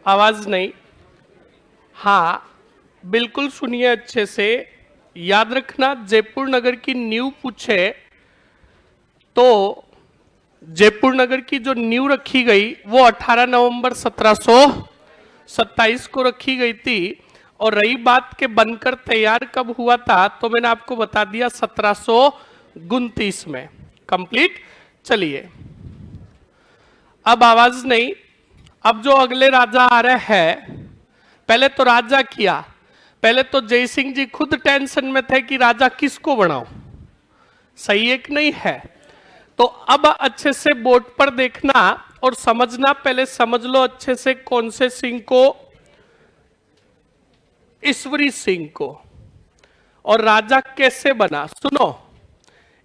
आवाज नहीं। हाँ बिल्कुल सुनिए अच्छे से, याद रखना। जयपुर नगर की नींव पूछे तो जयपुर नगर की जो नींव रखी गई वो 18 नवंबर 1727 को रखी गई थी। और रही बात के बनकर तैयार कब हुआ था, तो मैंने आपको बता दिया 1729 में। कंप्लीट। चलिए अब आवाज नहीं। अब जो अगले राजा आ रहे हैं, पहले तो राजा किया, पहले तो जय सिंह जी खुद टेंशन में थे कि राजा किसको बनाओ, सही एक नहीं है। तो अब अच्छे से बोर्ड पर देखना और समझना, पहले समझ लो अच्छे से कौन से सिंह को, ईश्वरी सिंह को। और राजा कैसे बना सुनो,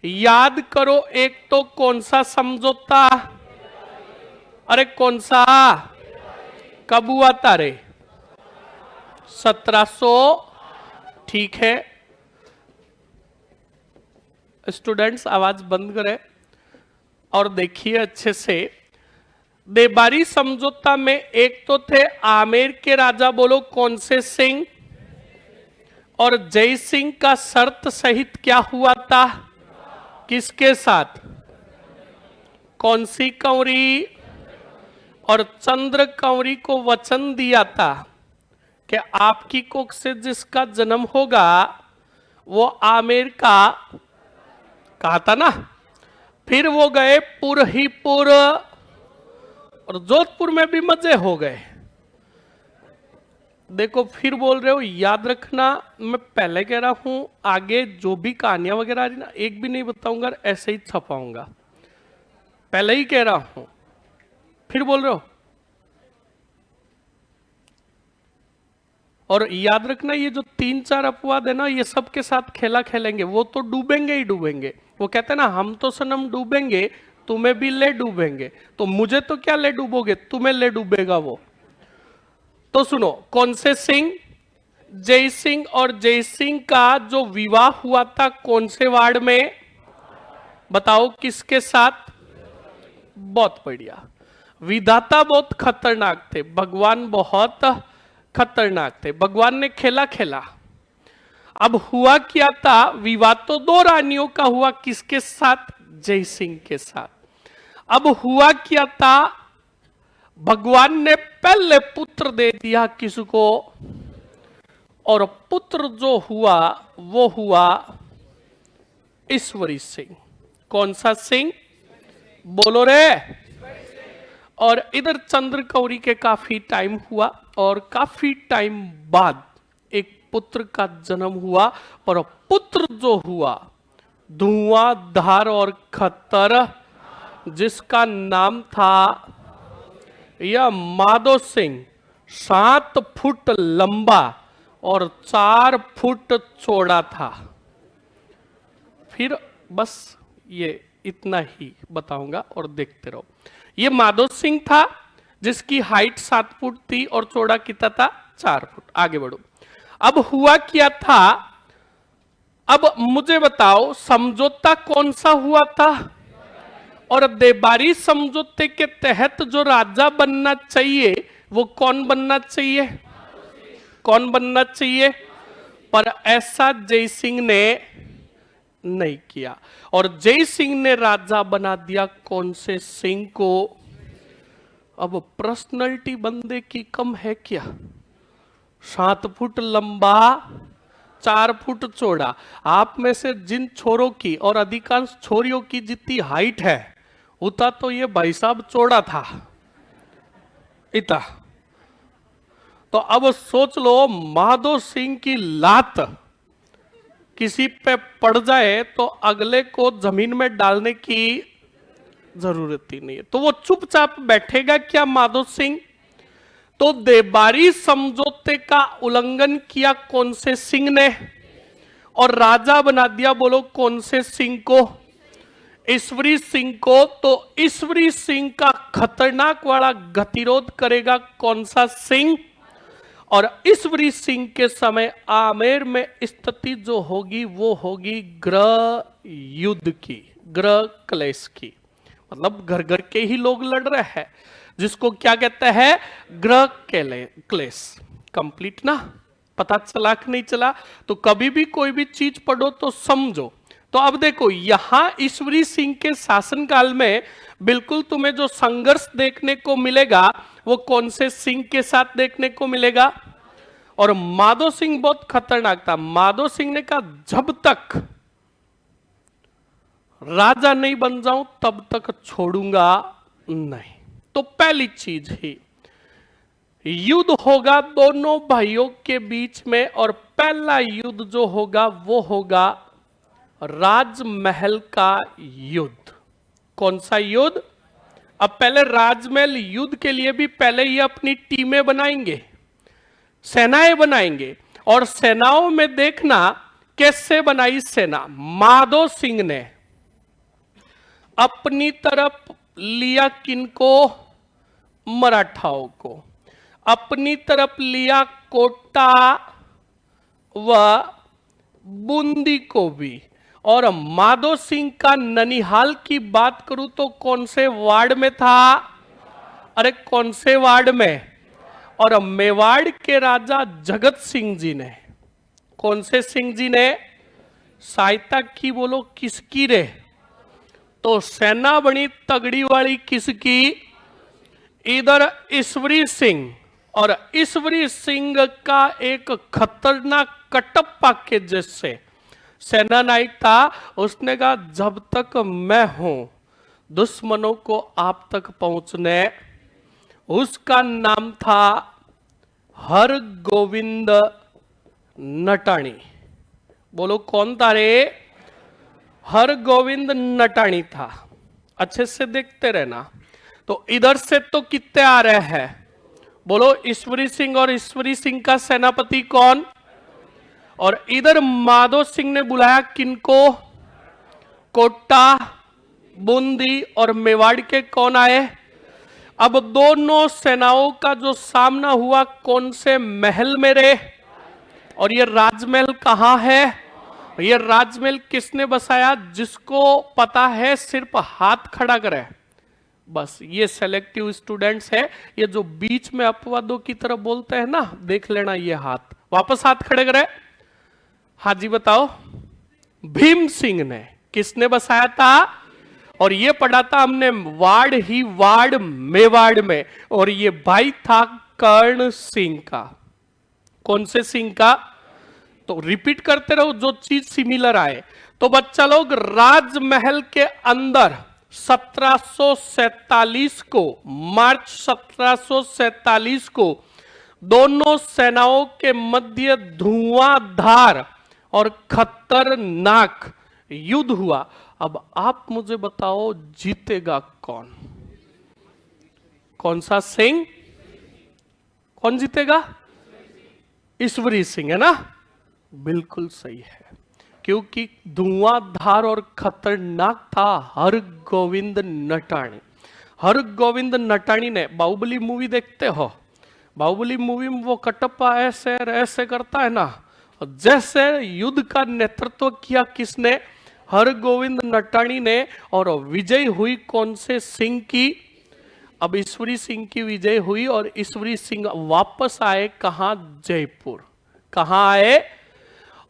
याद करो। एक तो कौन सा समझौता, अरे कौन सा, कब हुआ था रे, 1700। ठीक है स्टूडेंट्स, आवाज बंद करें और देखिए अच्छे से। देबारी समझौता में एक तो थे आमेर के राजा, बोलो कौन से सिंह, और जय सिंह का शर्त सहित क्या हुआ था, किसके साथ, कौन सी कंवरी, और चंद्र कंवरी को वचन दिया था कि आपकी कोख से जिसका जन्म होगा वो आमेर का, कहा था ना। फिर वो गए पुरहीपुर, और जोधपुर में भी मजे हो गए। देखो फिर बोल रहे हो, याद रखना मैं पहले कह रहा हूं, आगे जो भी कहानियां वगैरह आ रही ना, एक भी नहीं बताऊंगा, ऐसे ही छपाऊंगा, पहले ही कह रहा हूं। फिर बोल रहे हो, और याद रखना ये जो 3-4 अपवाद है ना, ये सबके साथ खेला खेलेंगे, वो तो डूबेंगे ही डूबेंगे। वो कहते हैं ना, हम तो सनम डूबेंगे, तुम्हें भी ले डूबेंगे। तो मुझे तो क्या ले डूबोगे, तुम्हें ले डूबेगा वो। तो सुनो, कौन से सिंह, जय सिंह, और जय सिंह का जो विवाह हुआ था कौन से वार्ड में, बताओ किसके साथ। बहुत बढ़िया। विधाता बहुत खतरनाक थे, भगवान बहुत खतरनाक थे। भगवान ने खेला खेला। अब हुआ क्या था, विवाह तो 2 रानियों का हुआ, किसके साथ, जय सिंह के साथ। अब हुआ क्या था, भगवान ने पहले पुत्र दे दिया किसको, और पुत्र जो हुआ वो हुआ ईश्वरी सिंह। कौन सा सिंह, बोलो रे। और इधर चंद्र कौरी के काफी टाइम हुआ, और काफी टाइम बाद एक पुत्र का जन्म हुआ। पर पुत्र जो हुआ धुआंधार और खतर, जिसका नाम था यह माधो सिंह, 7 फुट लंबा और 4 फुट चौड़ा था। फिर बस ये इतना ही बताऊंगा और देखते रहो। ये माधो सिंह था जिसकी हाइट 7 फुट थी और चौड़ा कितना था, 4 फुट। आगे बढ़ो। अब हुआ क्या था, अब मुझे बताओ समझौता कौन सा हुआ था, और देबारी समझौते के तहत जो राजा बनना चाहिए वो कौन बनना चाहिए, कौन बनना चाहिए। पर ऐसा जय सिंह ने नहीं किया, और जय सिंह ने राजा बना दिया कौन से सिंह को। अब पर्सनैलिटी बंदे की कम है क्या, 7 फुट लंबा 4 फुट चौड़ा। आप में से जिन छोरों की और अधिकांश छोरियों की जितनी हाइट है उतना तो ये भाई साहब चौड़ा था, इतना। तो अब सोच लो, माधो सिंह की लात किसी पे पड़ जाए तो अगले को जमीन में डालने की जरूरत ही नहीं है। तो वो चुपचाप बैठेगा क्या माधो सिंह। तो देबारी समझौते का उल्लंघन किया कौन से सिंह ने, और राजा बना दिया, बोलो कौन से सिंह को, ईश्वरी सिंह को। तो ईश्वरी सिंह का खतरनाक वाला गतिरोध करेगा कौन सा सिंह, और ईश्वरी सिंह के समय आमेर में स्थिति जो होगी वो होगी ग्रह युद्ध की, ग्रह क्लेश की। मतलब घर घर के ही लोग लड़ रहे हैं। जिसको क्या कहते हैं, ग्रह क्लेश। कंप्लीट ना, पता चला कि नहीं चला? तो कभी भी कोई भी चीज पढ़ो तो समझो। तो अब देखो यहां ईश्वरी सिंह के शासनकाल में बिल्कुल तुम्हें जो संघर्ष देखने को मिलेगा वो कौन से सिंह के साथ देखने को मिलेगा? और माधो सिंह बहुत खतरनाक था। माधो सिंह ने कहा जब तक राजा नहीं बन जाऊं तब तक छोड़ूंगा नहीं। तो पहली चीज ही युद्ध होगा दोनों भाइयों के बीच में, और पहला युद्ध जो होगा वो होगा राजमहल का युद्ध। कौन सा युद्ध? अब पहले राजमहल युद्ध के लिए भी पहले ये अपनी टीमें बनाएंगे, सेनाएं बनाएंगे। और सेनाओं में देखना कैसे बनाई सेना। माधो सिंह ने अपनी तरफ लिया किनको? मराठाओं को। अपनी तरफ लिया कोटा व बूंदी को भी। और माधो सिंह का ननिहाल की बात करूं तो कौन से वार्ड में था? अरे कौन से वार्ड में? और मेवाड़ के राजा जगत सिंह जी ने, कौन से सिंह जी ने? सहायता की बोलो किसकी रे? तो सेना बनी तगड़ी वाली किसकी? इधर ईश्वरी सिंह। और ईश्वरी सिंह का एक खतरनाक कटप्पा के जैसे सेना नायक था। उसने कहा जब तक मैं हूं दुश्मनों को आप तक पहुंचने। उसका नाम था हरगोविंद नटाणी। बोलो कौन था रे? हरगोविंद नटाणी था। अच्छे से देखते रहना। तो इधर से तो कितने आ रहे हैं? बोलो ईश्वरी सिंह। और ईश्वरी सिंह का सेनापति कौन? और इधर माधो सिंह ने बुलाया किनको? कोटा, बूंदी और मेवाड़ के कौन आए? अब दोनों सेनाओं का जो सामना हुआ कौन से महल में रे? और ये राजमहल कहां है? ये राजमहल किसने बसाया? जिसको पता है सिर्फ हाथ खड़ा करे बस। ये सेलेक्टिव स्टूडेंट्स है। ये जो बीच में अपवादों की तरफ बोलते हैं ना, देख लेना ये हाथ। वापस हाथ खड़े करे। हाँ जी बताओ। भीम सिंह ने। किसने बसाया था? और ये पढ़ा था हमने वार्ड ही वार्ड मेवाड़ में। और ये भाई था कर्ण सिंह का। कौन से सिंह का? तो रिपीट करते रहो जो चीज सिमिलर आए। तो बच्चा लोग राजमहल के अंदर 1747 को, मार्च 1747 को दोनों सेनाओं के मध्य धुआंधार और खतरनाक युद्ध हुआ। अब आप मुझे बताओ जीतेगा कौन? कौन सा सिंह? कौन जीतेगा? ईश्वरी सिंह है ना? बिल्कुल सही है, क्योंकि धुआंधार और खतरनाक था हरगोविंद नटाणी। हरगोविंद नटाणी ने, बाहुबली मूवी देखते हो? बाहुबली मूवी में वो कटप्पा ऐसे ऐसे करता है ना, जैसे युद्ध का नेतृत्व किया किसने? हरगोविंद नटाणी ने। और विजय हुई कौन से सिंह की? अब ईश्वरी सिंह की विजय हुई। और ईश्वरी सिंह वापस आए कहां? जयपुर। कहां आए?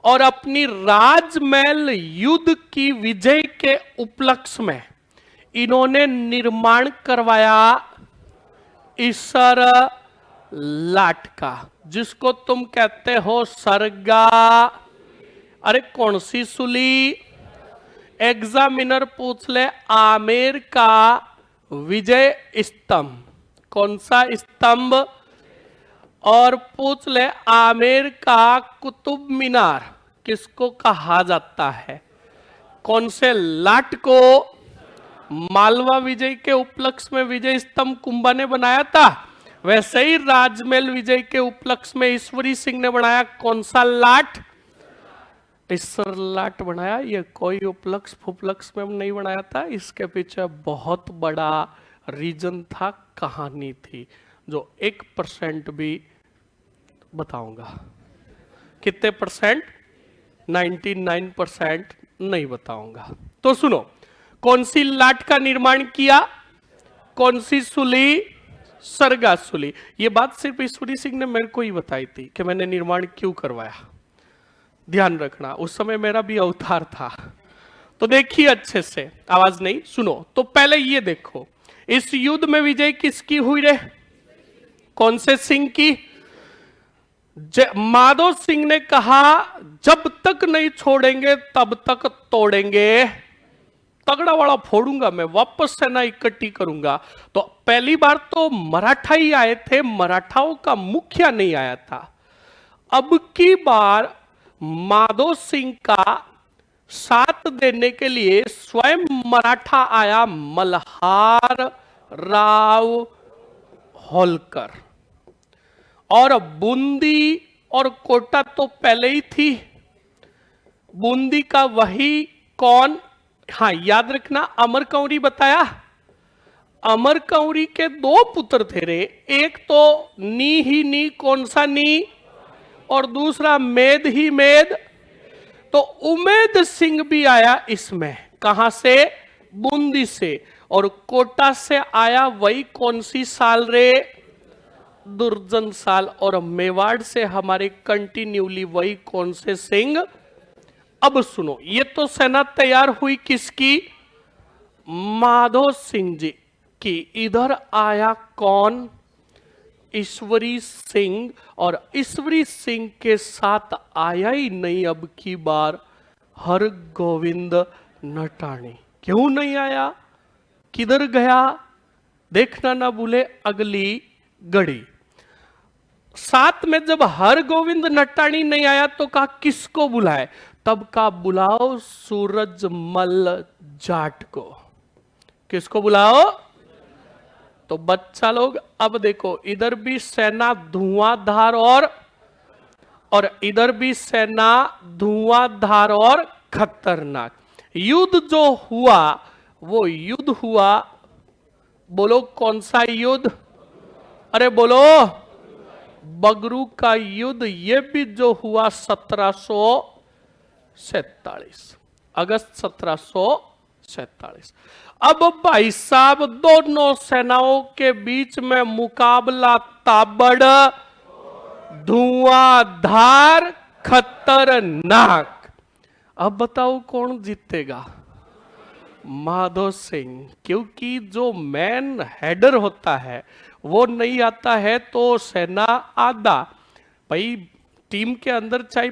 और अपनी राजमहल युद्ध की विजय के उपलक्ष्य में इन्होंने निर्माण करवाया इसर लाट का, जिसको तुम कहते हो सरगा। अरे कौन सी सुली? एग्जामिनर पूछ ले आमेर का विजय स्तंभ। कौन सा स्तंभ? और पूछ ले आमेर का कुतुब मीनार किसको कहा जाता है? कौन से लाट को? मालवा विजय के उपलक्ष्य में विजय स्तंभ कुंभा ने बनाया था। वैसे ही राजमहल विजय के उपलक्ष्य में ईश्वरी सिंह ने बनाया कौन सा लाट? इसर लाट बनाया। ये कोई उपलक्ष्य फुपलक्ष्य में नहीं बनाया था। इसके पीछे बहुत बड़ा रीजन था, कहानी थी, जो 1% भी बताऊंगा। कितने परसेंट? 99% नहीं बताऊंगा। तो सुनो, कौन सी लाट का निर्माण किया? कौन सी सुली? सरगासुली। ये बात सिर्फ ईश्वरी सिंह ने मेरे को ही बताई थी कि मैंने निर्माण क्यों करवाया। ध्यान रखना, उस समय मेरा भी अवतार था। तो देखिए अच्छे से, आवाज नहीं, सुनो। तो पहले ये देखो, इस युद्ध में विजय किसकी हुई रे? कौन से सिंह की? माधो सिंह ने कहा जब तक नहीं छोड़ेंगे तब तक तोड़ेंगे, तगड़ा वाला फोड़ूंगा मैं, वापस सेना इकट्ठी करूंगा। तो पहली बार तो मराठा ही आए थे, मराठाओं का मुखिया नहीं आया था। अब की बार माधो सिंह का साथ देने के लिए स्वयं मराठा आया, मल्हार राव होलकर। और बूंदी और कोटा तो पहले ही थी। बूंदी का वही कौन, हाँ याद रखना, अमर कंवरी बताया। अमर कंवरी के दो पुत्र थे रे, एक तो नी ही नी, कौन सा नी, और दूसरा मेद ही मेद। तो उमेद सिंह भी आया इसमें, कहां से? बूंदी से। और कोटा से आया वही कौन सी साल रे? दुर्जन साल। और मेवाड़ से हमारे कंटिन्यूली वही कौन से सिंह? अब सुनो, ये तो सेना तैयार हुई किसकी? माधो सिंह जी की। इधर आया कौन? ईश्वरी सिंह। और ईश्वरी सिंह के साथ आया ही नहीं अब की बार हरगोविंद नटाणी। क्यों नहीं आया? किधर गया? देखना ना भूले अगली घड़ी। साथ में जब हरगोविंद नटाणी नहीं आया तो कहा किसको बुलाए? तब का बुलाओ सूरजमल जाट को। किसको बुलाओ? तो बच्चा लोग अब देखो, इधर भी सेना धुआंधार और इधर भी सेना धुआंधार और खतरनाक। युद्ध जो हुआ वो युद्ध हुआ, बोलो कौन सा युद्ध? अरे बोलो, बगरू का युद्ध। ये भी जो हुआ 1747, अगस्त 1747। अब भाई साहब दोनों सेनाओं के बीच में मुकाबला ताबड़ धुआंधार खतरनाक। अब बताओ कौन जीतेगा? माधो सिंह, क्योंकि जो मैन हेडर होता है वो नहीं आता है तो सेना आधा। भाई टीम के अंदर चाहे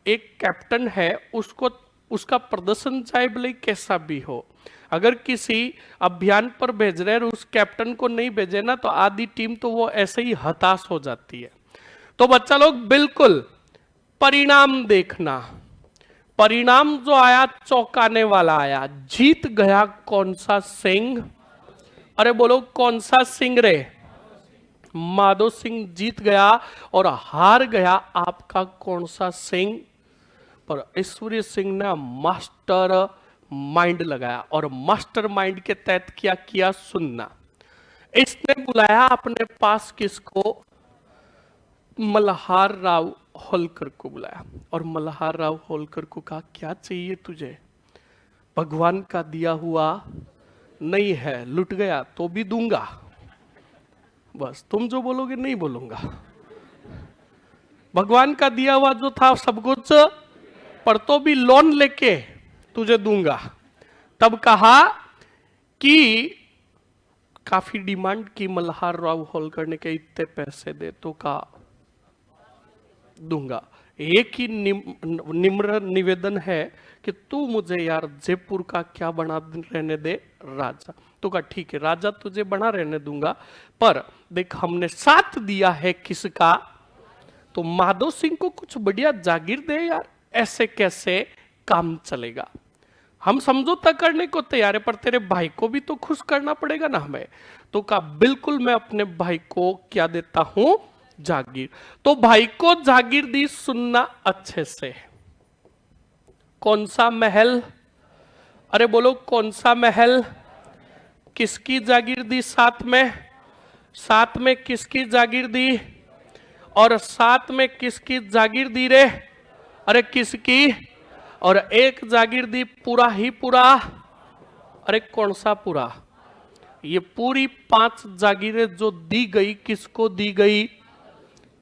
एक कैप्टन है, उसको उसका प्रदर्शन चाहे भले कैसा भी हो, अगर किसी अभियान पर भेज रहे हैं और उस कैप्टन को नहीं भेजे ना तो आधी टीम तो वो ऐसे ही हताश हो जाती है। तो बच्चा लोग बिल्कुल परिणाम देखना। परिणाम जो आया चौंकाने वाला आया। जीत गया कौन सा सिंह? अरे बोलो कौन सा सिंह रे? माधो सिंह जीत गया। और हार गया आपका कौन सा सिंह? पर ईश्वरी सिंह ने मास्टर माइंड लगाया। और मास्टर माइंड के तहत क्या किया सुनना। इसने बुलाया अपने पास किसको? मल्हार राव होलकर को बुलाया। और मल्हार राव होलकर को कहा क्या चाहिए तुझे? भगवान का दिया हुआ नहीं है, लुट गया तो भी दूंगा, बस तुम जो बोलोगे नहीं बोलूंगा। भगवान का दिया हुआ जो था सब कुछ, पर तो भी लोन लेके तुझे दूंगा। तब कहा कि काफी डिमांड की मल्हार राव होलकर ने, के इतने पैसे दे तो कहा दूंगा। एक ही निम्र निवेदन है कि तू मुझे यार जयपुर का क्या बना रहने दे राजा। तो कहा ठीक है राजा तुझे बना रहने दूंगा, पर देख हमने साथ दिया है किसका? तो माधो सिंह को कुछ बढ़िया जागीर दे यार, ऐसे कैसे काम चलेगा? हम समझौता करने को तैयार है, पर तेरे भाई को भी तो खुश करना पड़ेगा ना हमें। तो कहा बिल्कुल मैं अपने भाई को क्या देता हूं? जागीर। तो भाई को जागीर दी, सुनना अच्छे से। कौन सा महल? अरे बोलो कौन सा महल? किसकी जागीर दी? साथ में किसकी जागीर दी? और साथ में किसकी जागीर दी रे? अरे किसकी? और एक जागीर दी पूरा ही पूरा। अरे कौन सा पूरा? ये पूरी 5 जागीरें जो दी गई, किसको दी गई?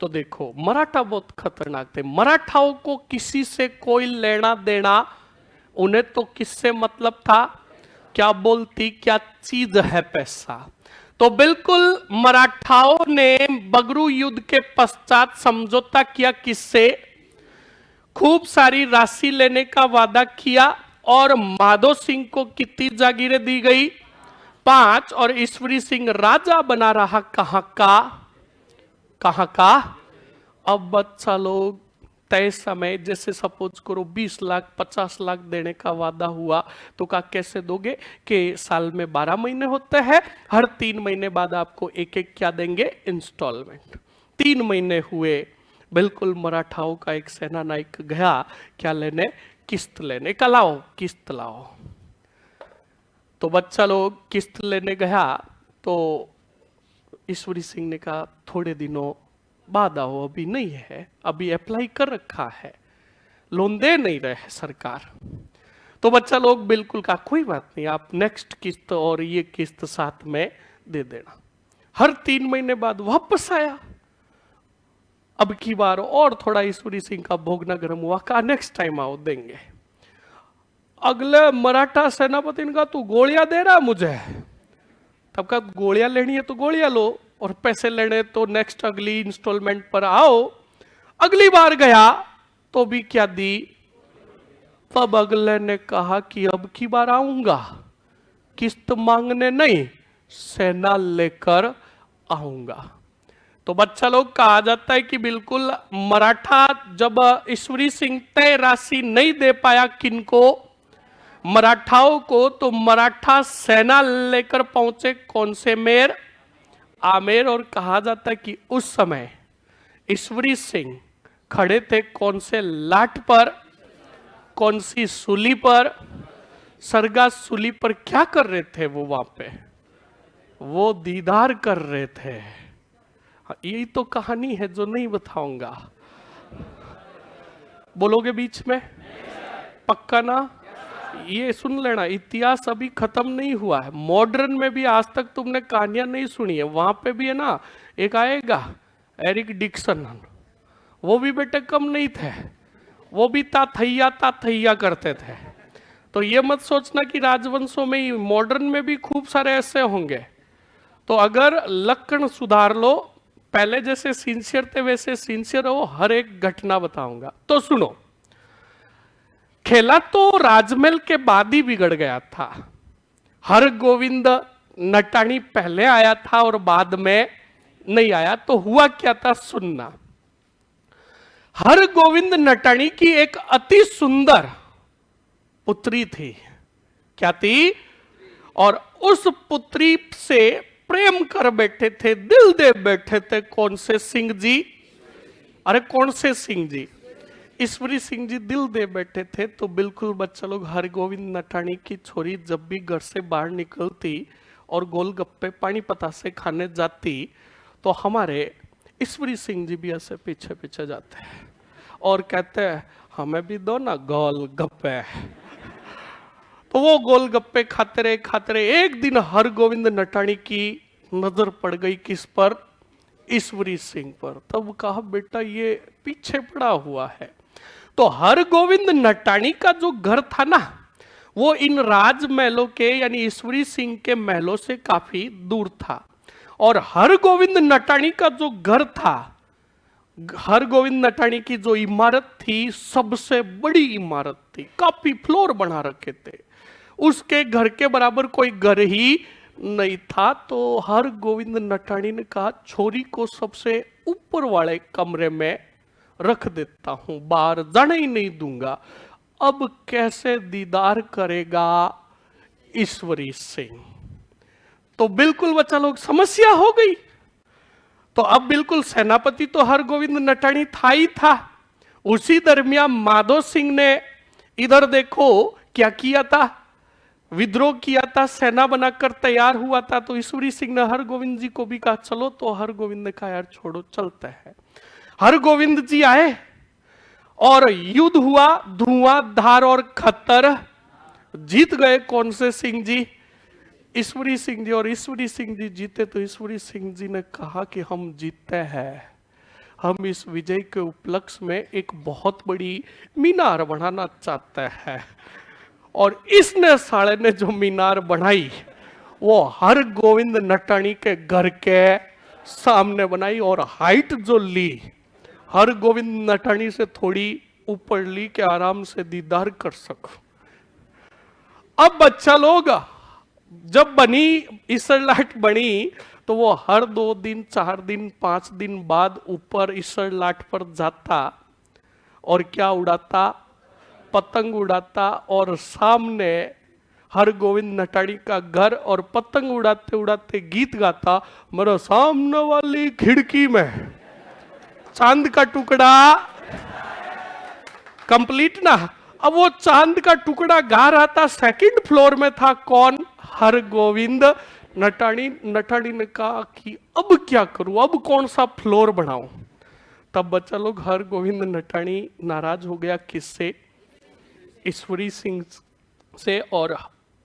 तो देखो, मराठा बहुत खतरनाक थे। मराठाओं को किसी से कोई लेना देना, उन्हें तो किससे मतलब था? क्या बोलती, क्या चीज है पैसा। तो बिल्कुल मराठाओं ने बगरू युद्ध के पश्चात समझौता किया, किससे? खूब सारी राशि लेने का वादा किया, और माधो सिंह को कितनी जागीरें दी गई? 5। और ईश्वरी सिंह राजा बना रहा कहां का? कहां का? अब बच्चा लोग तय समय, जैसे सपोज करो 20 लाख 50 लाख देने का वादा हुआ, तो का कैसे दोगे? कि साल में 12 महीने होते हैं, हर 3 महीने बाद आपको एक एक क्या देंगे? इंस्टॉलमेंट। 3 महीने हुए, बिल्कुल मराठाओं का एक सेना नायक गया क्या लेने? किस्त लेने का। लाओ किस्त लाओ। तो बच्चा लोग किस्त लेने गया, तो ईश्वरी सिंह ने कहा थोड़े दिनों बाद आओ, अभी नहीं है, अभी अप्लाई कर रखा है, लोन दे नहीं रहे सरकार। तो बच्चा लोग बिल्कुल कहा कोई बात नहीं, आप नेक्स्ट किस्त और ये किस्त साथ में दे देना। हर 3 महीने बाद वापस आया, अब की बार और थोड़ा ईश्वरी सिंह का भोगना गर्म हुआ, कहा नेक्स्ट टाइम आओ देंगे। अगले मराठा सेनापति ने कहा तू गोलियां दे रहा मुझे? तब कहा गोलियां लेनी है तो गोलियां लो, और पैसे लेने तो नेक्स्ट अगली इंस्टॉलमेंट पर आओ। अगली बार गया तो भी क्या दी? तब अगले ने कहा कि अब की बार आऊंगा, किस्त मांगने नहीं, सेना लेकर आऊंगा। तो बच्चा लोग कहा जाता है कि बिल्कुल मराठा जब ईश्वरी सिंह तय राशि नहीं दे पाया, किनको? मराठाओं को, तो मराठा सेना लेकर पहुंचे कौन से मेर? आमेर। और कहा जाता है कि उस समय ईश्वरी सिंह खड़े थे कौन से लाट पर? कौन सी सूली पर? सरगा सूली पर। क्या कर रहे थे वो वहां पे? वो दीदार कर रहे थे। यही तो कहानी है जो नहीं बताऊंगा। बोलोगे बीच में? पक्का ना? ये सुन लेना, इतिहास अभी खत्म नहीं हुआ है। मॉडर्न में भी आज तक तुमने कहानियां नहीं सुनी है, वहां पे भी है ना, एक आएगा एरिक डिक्सन, वो भी बेटे कम नहीं थे, वो भी ताथैया करते थे। तो ये मत सोचना कि राजवंशों में ही, मॉडर्न में भी खूब सारे ऐसे होंगे। तो अगर लक्षण सुधार लो, पहले जैसे सिंसियर थे वैसे सिंसियर हो, हर एक घटना बताऊंगा। तो सुनो, खेला तो राजमहल के बाद ही बिगड़ गया था। हर गोविंद नटानी पहले आया था और बाद में नहीं आया। तो हुआ क्या था, सुनना। हर गोविंद नटानी की एक अति सुंदर पुत्री थी। क्या थी? और उस पुत्री से प्रेम कर बैठे थे, दिल दे बैठे थे कौन से सिंह जी? अरे कौन से सिंह जी? ईश्वरी सिंह जी दिल दे बैठे थे। तो बिल्कुल बच्चा लोग, हरगोविंद नटानी की छोरी जब भी घर से बाहर निकलती और गोलगप्पे पानी पता से खाने जाती, तो हमारे ईश्वरी सिंह जी भी ऐसे पीछे पीछे जाते हैं और कहते हैं हमें भी दो ना गोलगप्पे। तो वो गोलगप्पे खाते रहे। एक दिन हरगोविंद नटानी की नजर पड़ गई किस पर? ईश्वरी सिंह पर। तब कहा बेटा ये पीछे पड़ा हुआ है। तो हरगोविंद नटानी का जो घर था ना, वो इन राजमहलों के यानी ईश्वरी सिंह के महलों से काफी दूर था। और हरगोविंद नटानी का जो घर था, हरगोविंद नटानी की जो इमारत थी सबसे बड़ी इमारत थी, काफी फ्लोर बना रखे थे, उसके घर के बराबर कोई घर ही नहीं था। तो हरगोविंद नटानी ने कहा छोरी को सबसे ऊपर वाले कमरे में रख देता हूं, बाहर जाने ही नहीं दूंगा। अब कैसे दीदार करेगा ईश्वरी सिंह? तो बिल्कुल बच्चा लोग समस्या हो गई। तो अब बिल्कुल सेनापति तो हरगोविंद नटानी था ही था। उसी दरमियान माधो सिंह ने इधर देखो क्या किया था, विद्रोह किया था, सेना बनाकर तैयार हुआ था। तो ईश्वरी सिंह ने हरगोविंद जी को भी कहा चलो। तो हरगोविंद ने कहा यार छोड़ो चलते हैं। हरगोविंद जी आए और युद्ध हुआ, धुआंधार और खतर। जीत गए कौन से सिंह जी? ईश्वरी सिंह जी, और ईश्वरी सिंह जी जीते तो ईश्वरी सिंह जी ने कहा कि हम जीते हैं, हम इस विजय के उपलक्ष्य में एक बहुत बड़ी मीनार बनाना चाहते हैं। और इसने साले ने जो मीनार बनाई वो हर गोविंद नटाणी के घर के सामने बनाई, और हाइट जो ली हर गोविंद नटाणी से थोड़ी ऊपर ली कि आराम से दीदार कर सको। अब बच्चा लोग जब बनी ईसर लाट बनी तो वो हर 2 दिन 4 दिन 5 दिन बाद ऊपर ईसर लाट पर जाता और क्या उड़ाता, पतंग उड़ाता, और सामने हर गोविंद नटाणी का घर, और पतंग उड़ाते उड़ाते गीत गाता, मेरे सामने वाली खिड़की में चांद का टुकड़ा। कंप्लीट ना। अब वो चांद का टुकड़ा गा रहा था, 2nd फ्लोर में था कौन, हर गोविंद नटाणी। नटाणी ने कहा कि अब क्या करूं, अब कौन सा फ्लोर बनाऊं। तब बच्चा लोग हर गोविंद नटाणी नाराज हो गया, किससे, ईश्वरी सिंह से, और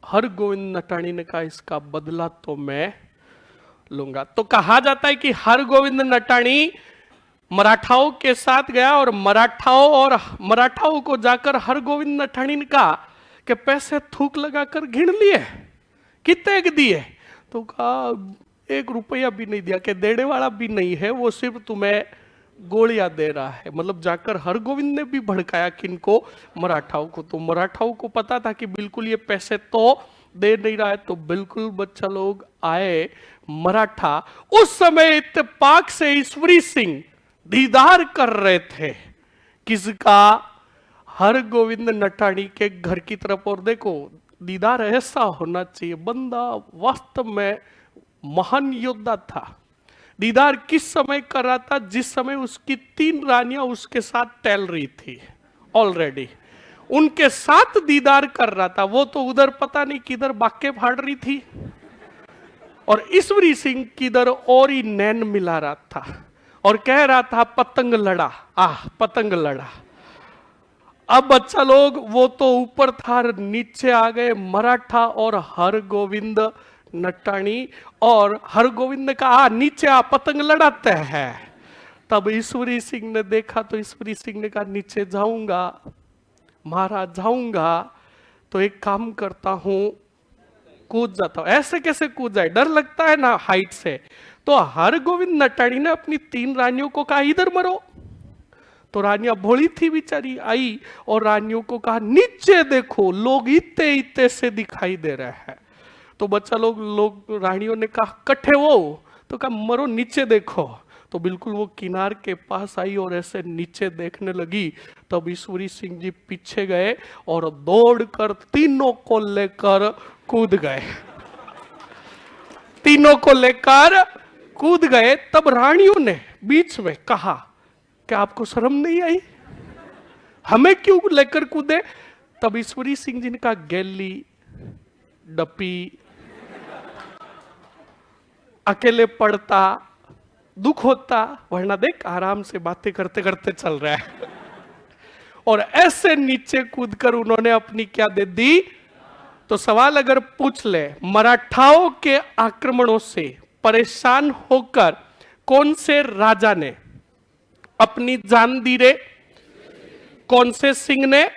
हर गोविंद नटाणी ने कहा इसका बदला तो मैं लूंगा। तो कहा जाता है कि हर गोविंद नटाणी मराठाओं के साथ गया, और मराठाओं को जाकर हर गोविंद नटाणी ने कहा कि पैसे थूक लगाकर गिन लिए, कितने दिए, तो कहा 1 रुपया भी नहीं दिया, कि देने वाला भी नहीं है, वो सिर्फ तुम्हें गोलियां दे रहा है। मतलब जाकर हर गोविंद ने भी भड़काया किनको, मराठाओं को। तो मराठाओं को पता था कि बिल्कुल ये पैसे तो दे नहीं रहा है, तो बिल्कुल बच्चा लोग आए मराठा। उस समय इत्तेफाक से ईश्वरी सिंह दीदार कर रहे थे, किसका, हर गोविंद नटाणी के घर की तरफ। और देखो दीदार ऐसा होना चाहिए, बंदा वास्तव में महान योद्धा था। दीदार किस समय कर रहा था, जिस समय उसकी 3 रानियां उसके साथ टहल रही थी ऑलरेडी, उनके साथ दीदार कर रहा था। वो तो उधर पता नहीं किधर बाके फाड़ रही थी, और ईश्वरी सिंह किधर और ही नैन मिला रहा था, और कह रहा था पतंग लड़ा, पतंग लड़ा। अब बच्चा लोग वो तो ऊपर था, नीचे आ गए मराठा और हर गोविंद नटाणी, और हर गोविंद ने कहा नीचे आ, पतंग लड़ाते हैं। तब ईश्वरी सिंह ने देखा तो ईश्वरी सिंह ने कहा नीचे जाऊंगा महाराज, जाऊंगा तो एक काम करता हूं, कूद जाता हूं। ऐसे कैसे कूद जाए, डर लगता है ना हाइट से। तो हर गोविंद नटाणी ने अपनी 3 रानियों को कहा इधर मरो। तो रानियां भोली थी बेचारी, आई और रानियों को कहा नीचे देखो, लोग इतने इतने से दिखाई दे रहे हैं। तो बच्चा लोग रानियों ने कहा कट्ठे वो, तो कहा मरो नीचे देखो। तो बिल्कुल वो किनार के पास आई और ऐसे नीचे देखने लगी। तब ईश्वरी सिंह जी पीछे गए और दौड़कर तीनों को लेकर कूद गए, तीनों को लेकर कूद गए। तब रानियों ने बीच में कहा कि आपको शर्म नहीं आई, हमें क्यों लेकर कूदे। तब ईश्वरी सिंह जी ने कहा गैली डपी, अकेले पड़ता दुख होता, वरना देख आराम से बातें करते करते चल रहा है। और ऐसे नीचे कूदकर उन्होंने अपनी क्या दे दी। तो सवाल अगर पूछ ले, मराठाओं के आक्रमणों से परेशान होकर कौन से राजा ने अपनी जान दी रे, कौन से सिंह ने।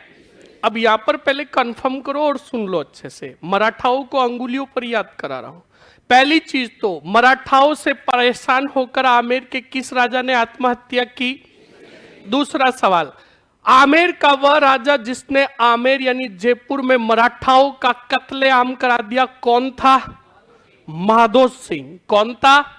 अब यहां पर पहले कंफर्म करो और सुन लो अच्छे से, मराठाओं को अंगुलियों पर याद करा रहा हूं। पहली चीज तो मराठाओं से परेशान होकर आमेर के किस राजा ने आत्महत्या की। दूसरा सवाल, आमेर का वह राजा जिसने आमेर यानी जयपुर में मराठाओं का कत्लेआम करा दिया कौन था, माधो सिंह। कौन था।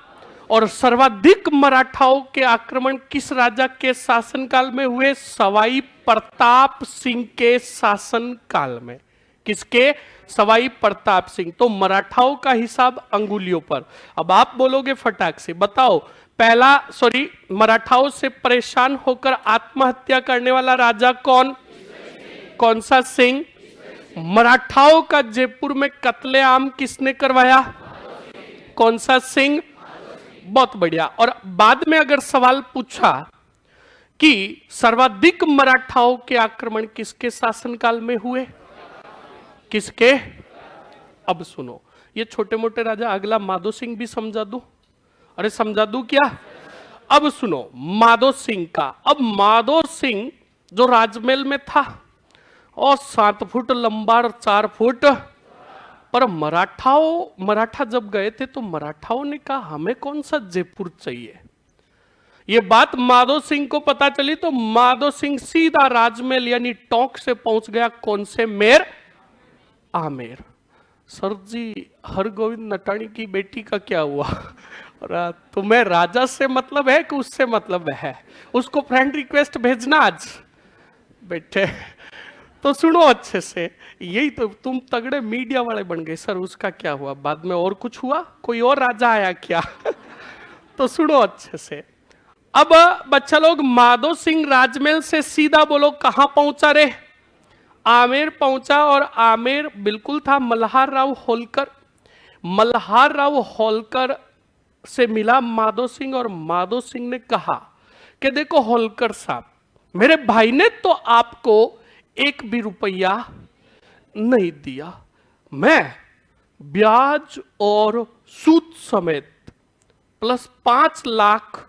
और सर्वाधिक मराठाओं के आक्रमण किस राजा के शासनकाल में हुए, सवाई प्रताप सिंह के शासनकाल में। किसके, सवाई प्रताप सिंह। तो मराठाओं का हिसाब अंगुलियों पर। अब आप बोलोगे फटाक से, बताओ पहला मराठाओं से परेशान होकर आत्महत्या करने वाला राजा कौन, कौन सा सिंह। मराठाओं का जयपुर में कत्लेआम किसने करवाया, कौन सा सिंह। बहुत बढ़िया। और बाद में अगर सवाल पूछा कि सर्वाधिक मराठाओं के आक्रमण किसके शासनकाल में हुए, किसके। अब सुनो, ये छोटे मोटे राजा, अगला माधो सिंह भी समझा दूं? अरे समझा दूं क्या? अब सुनो माधो सिंह का। अब माधो सिंह जो राजमहल में था और 7 फुट लंबा और 4 फुट, पर मराठा जब गए थे तो मराठाओं ने कहा हमें कौन सा जयपुर चाहिए। ये बात माधो सिंह को पता चली तो माधो सिंह सीधा राजमहल यानी टोंक से पहुंच गया कौन से मेर? आमेर। सर जी हरगोविंद नटाणी की बेटी का क्या हुआ? और तुम्हें राजा से मतलब है कि उससे मतलब है? उसको फ्रेंड रिक्वेस्ट भेजना आज बेटे। तो सुनो अच्छे से, यही तो तुम तगड़े मीडिया वाले बन गए। सर उसका क्या हुआ? बाद में और कुछ हुआ? कोई और राजा आया क्या? तो सुनो अच्छे से। अब बच्चा लोग, माधो सिंह राजमहल से सीधा बोलो कहां पहुंचा रे? आमेर पहुंचा। और आमेर बिल्कुल था मल्हार राव होलकर। मल्हार राव होलकर से मिला माधो सिंह और माधो सिंह ने कहा कि देखो होलकर साहब, मेरे भाई ने तो आपको 1 भी रुपया नहीं दिया, मैं ब्याज और सूद समेत प्लस 5 लाख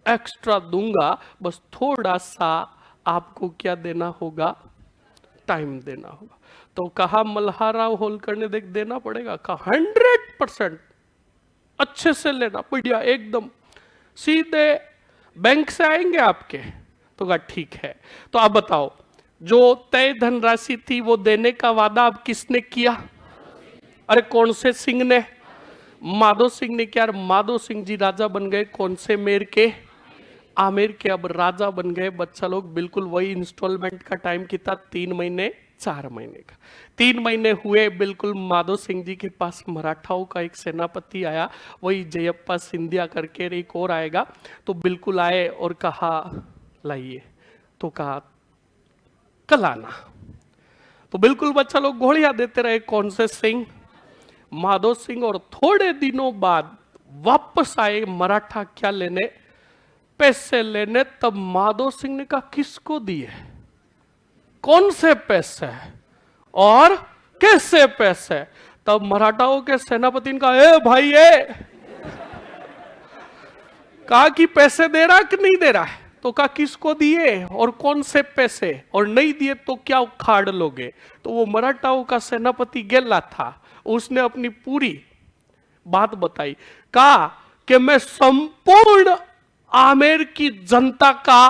एक्स्ट्रा दूंगा, बस थोड़ा सा आपको क्या देना होगा? टाइम देना होगा। तो कहा मल्हार राव होलकर ने, देख देना पड़ेगा। कहा 100% अच्छे से लेना, बढ़िया एकदम, सीधे बैंक से आएंगे आपके। तो कहा ठीक है। तो आप बताओ, जो तय धनराशि थी वो देने का वादा अब किसने किया? अरे कौन से सिंह ने? माधो सिंह ने किया। माधो सिंह जी राजा बन गए कौन से मेर के? आमेर के। अब राजा बन गए बच्चा लोग। बिल्कुल वही इंस्टॉलमेंट का टाइम कितना? 3 महीने 4 महीने का। 3 महीने हुए, बिल्कुल माधो सिंह जी के पास मराठाओं का एक सेनापति आया, वही जयप्पा सिंधिया करके एक और आएगा। तो बिल्कुल आए और कहा लाइए। तो कहा कल आना। तो बिल्कुल बच्चा लोग घोड़ियां देते रहे कौन से सिंह? माधो सिंह। और थोड़े दिनों बाद वापस आए मराठा, क्या लेने? पैसे लेने। तब माधो सिंह ने कहा किसको दिए, कौन से पैसे और कैसे पैसे? तब मराठाओं के सेनापति ने कहा ए भाई कहा कि पैसे दे रहा कि नहीं दे रहा है? तो कहा किसको दिए और कौन से पैसे, और नहीं दिए तो क्या उखाड़ लोगे? तो वो मराठाओं का सेनापति गेला था, उसने अपनी पूरी बात बताई। कहा कि मैं संपूर्ण आमेर की जनता का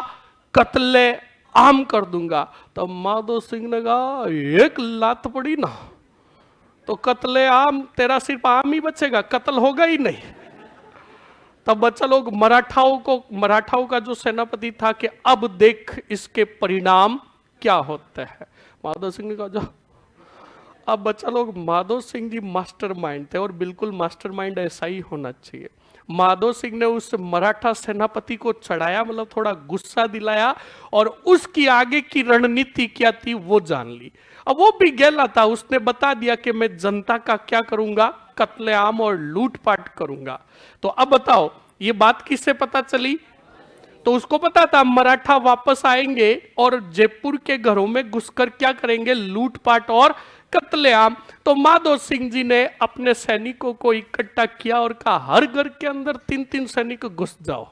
कत्ले आम कर दूंगा। तो माधो सिंह ने कहा 1 लात पड़ी ना तो कत्ले आम, तेरा सिर्फ आम ही बचेगा, कत्ल होगा ही नहीं। तब बच्चा लोग मराठाओं का जो सेनापति था कि अब देख इसके परिणाम क्या होते हैं। माधो सिंह ने कहा जा। अब बच्चा लोग, माधो सिंह जी मास्टरमाइंड थे और बिल्कुल मास्टरमाइंड ऐसा ही होना चाहिए। माधो सिंह ने उस मराठा सेनापति को चढ़ाया, मतलब थोड़ा गुस्सा दिलाया, और उसकी आगे की रणनीति क्या थी वो जान ली। अब वो भी गेला था, उसने बता दिया कि मैं जनता का क्या करूंगा? कत्लेआम और लूटपाट करूंगा। तो अब बताओ ये बात किससे पता चली? तो उसको पता था मराठा वापस आएंगे और जयपुर के घरों में घुसकर क्या करेंगे? लूटपाट और कत्लेआम। तो माधो सिंह जी ने अपने सैनिकों को इकट्ठा किया और कहा हर घर के अंदर 3-3 सैनिक घुस जाओ,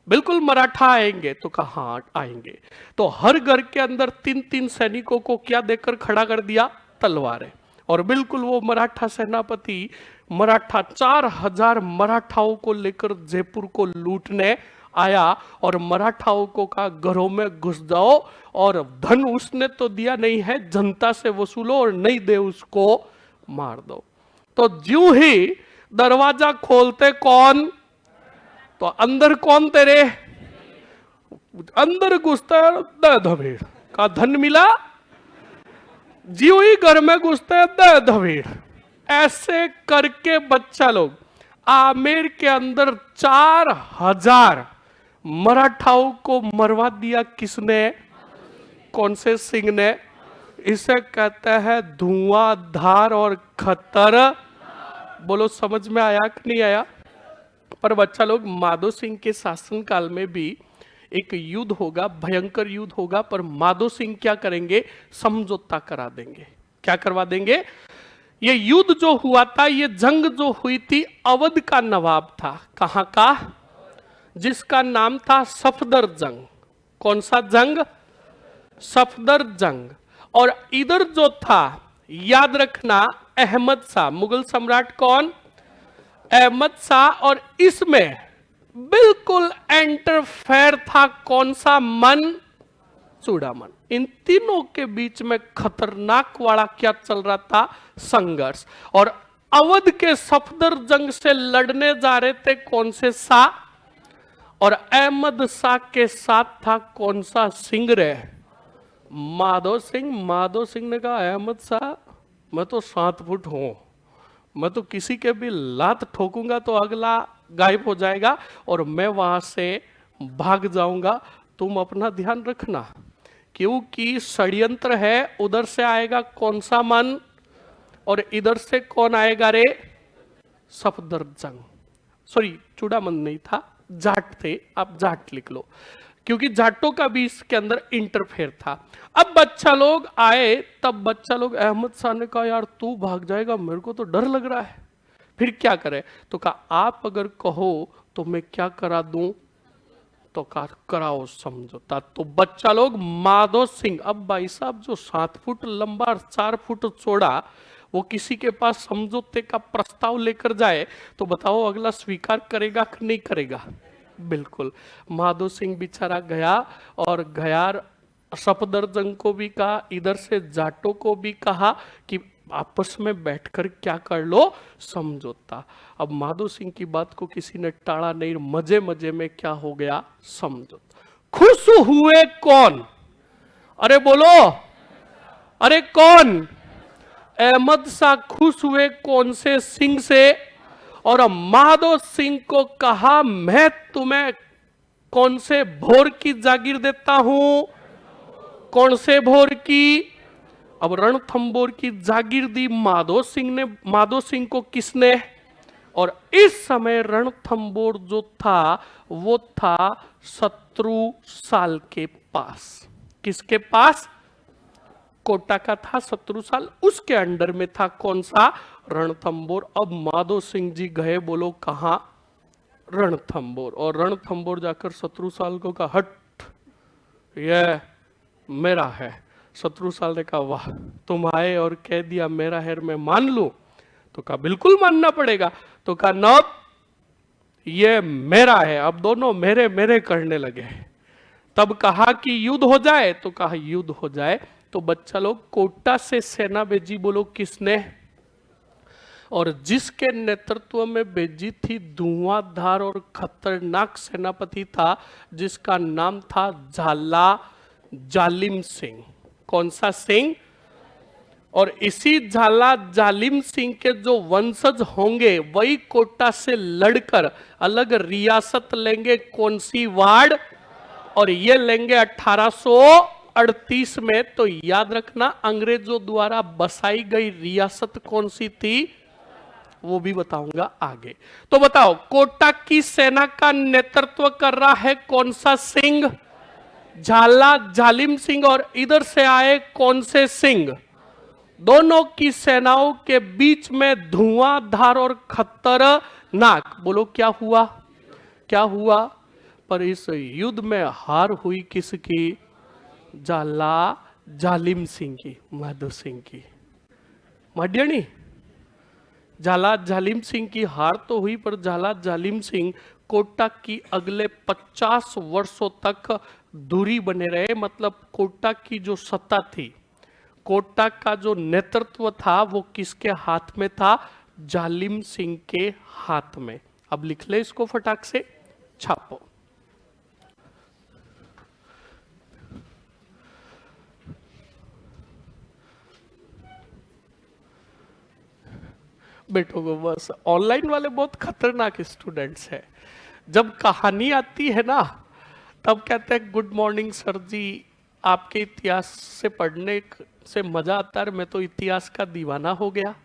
बिल्कुल मराठा आएंगे। तो कहा हाँ आएंगे। तो हर घर के अंदर 3-3 सैनिकों को क्या देकर खड़ा कर दिया? तलवारें। और बिल्कुल वो मराठा सेनापति 4000 मराठाओं को लेकर जयपुर को लूटने आया और मराठाओं को कहा घरों में घुस जाओ और धन उसने तो दिया नहीं है, जनता से वसूलो, और नहीं दे उसको मार दो। तो ज्यों ही दरवाजा खोलते कौन? तो अंदर कौन तेरे? अंदर घुसता दे धबेड़ का धन मिला, ज्यों ही घर में घुसते दे धबेड़। ऐसे करके बच्चा लोग आमेर के अंदर 4000 मराठाओं को मरवा दिया। किसने? कौन से सिंह ने? इसे कहते हैं धुआंधार और खतर। बोलो समझ में आया कि नहीं आया? पर बच्चा लोग, माधो सिंह के शासनकाल में भी एक युद्ध होगा, भयंकर युद्ध होगा, पर माधो सिंह क्या करेंगे? समझौता करा देंगे। क्या करवा देंगे? ये युद्ध जो हुआ था, ये जंग जो हुई थी, अवध का नवाब था। कहां का? जिसका नाम था सफदर जंग। कौन सा जंग? सफदर जंग। और इधर जो था, याद रखना, अहमद शाह, मुगल सम्राट कौन? अहमद शाह। और इसमें बिल्कुल एंटरफेयर था कौन सा? मन चूड़ामन। इन तीनों के बीच में खतरनाक वाला क्या चल रहा था? संघर्ष। और अवध के सफदर जंग से लड़ने जा रहे थे कौन से शाह? और अहमद शाह के साथ था कौन सा सिंह रे? माधो सिंह। माधो सिंह ने कहा, अहमद शाह, मैं तो 7 फुट हूं, मैं तो किसी के भी लात ठोकूंगा तो अगला गायब हो जाएगा और मैं वहां से भाग जाऊंगा, तुम अपना ध्यान रखना, क्योंकि षड्यंत्र है। उधर से आएगा कौन सा? मन। और इधर से कौन आएगा रे? सफदर जंग। सॉरी, चूड़ामन नहीं था, जाट थे, आप जाट लिख लो, क्योंकि जाटों का भी इसके अंदर इंटरफेयर था। अब बच्चा लोग आए, तब बच्चा लोग, अहमद शाह ने कहा, यार तू भाग जाएगा, मेरे को तो डर लग रहा है, फिर क्या करे? तो कहा, आप अगर कहो तो मैं क्या करा दूं? तो कराओ समझौता। तो बच्चा लोग माधो सिंह, अब भाई साहब जो 7 फुट लंबा और 4 फुट चौड़ा, वो किसी के पास समझौते का प्रस्ताव लेकर जाए तो बताओ अगला स्वीकार करेगा कि नहीं करेगा? बिल्कुल। माधो सिंह बेचारा गया, और गया सफदर जंग को भी कहा, इधर से जाटों को भी कहा कि आपस में बैठकर क्या कर लो? समझौता। अब माधो सिंह की बात को किसी ने टाला नहीं, मजे मजे में क्या हो गया? समझौता। खुश हुए कौन? अरे बोलो, अरे कौन? अहमद शाह खुश हुए कौन से सिंह से? और माधो सिंह को कहा, मैं तुम्हें कौन से भोर की जागीर देता हूं? कौन से भोर की? अब रणथंबोर की जागीर दी माधो सिंह ने। माधो सिंह को किसने? और इस समय रणथंबोर जो था वो था शत्रु साल के पास। किसके पास? कोटा का था शत्रु साल, उसके अंडर में था कौन सा? रणथंबोर। अब माधो सिंह जी गए, बोलो कहां? रणथंबोर। और रणथंबोर जाकर शत्रु साल को कहा, हट, ये मेरा है। शत्रु साल ने कहा, वाह, तुम आए और कह दिया मेरा है, मैं मान लूं? तो कहा, बिल्कुल मानना पड़ेगा। तो कहा, नौब, ये मेरा है। अब दोनों मेरे मेरे करने लगे। तब कहा कि युद्ध हो जाए, तो कहा युद्ध हो जाए। तो बच्चा लोग कोटा से सेना भेजी, बोलो किसने? और जिसके नेतृत्व में भेजी थी, धुआंधार और खतरनाक सेनापति था, जिसका नाम था झाला जालिम सिंह। कौन सा सिंह? और इसी झाला जालिम सिंह के जो वंशज होंगे वही कोटा से लड़कर अलग रियासत लेंगे। कौन सी? वाड़। और ये लेंगे 1838 में। तो याद रखना, अंग्रेजों द्वारा बसाई गई रियासत कौन सी थी, वो भी बताऊंगा आगे। तो बताओ, कोटा की सेना का नेतृत्व कर रहा है कौन सा सिंह? झाला जालिम सिंह। और इधर से आए कौन से सिंह? दोनों की सेनाओं के बीच में धुआंधार और खतरनाक। बोलो क्या हुआ? क्या हुआ? पर इस युद्ध में हार हुई किसकी? झाला जालिम सिंह की, माधो सिंह की। मड्यणी, झाला जालिम सिंह की हार तो हुई, पर झाला जालिम सिंह कोटा की अगले 50 वर्षों तक दूरी बने रहे। मतलब कोटा की जो सत्ता थी, कोटा का जो नेतृत्व था, वो किसके हाथ में था? जालिम सिंह के हाथ में। अब लिख ले इसको, फटाक से छापो। बेटों को बस, ऑनलाइन वाले बहुत खतरनाक स्टूडेंट्स हैं। जब कहानी आती है ना, तब कहते हैं गुड मॉर्निंग सर जी, आपके इतिहास से पढ़ने से मजा आता है, मैं तो इतिहास का दीवाना हो गया।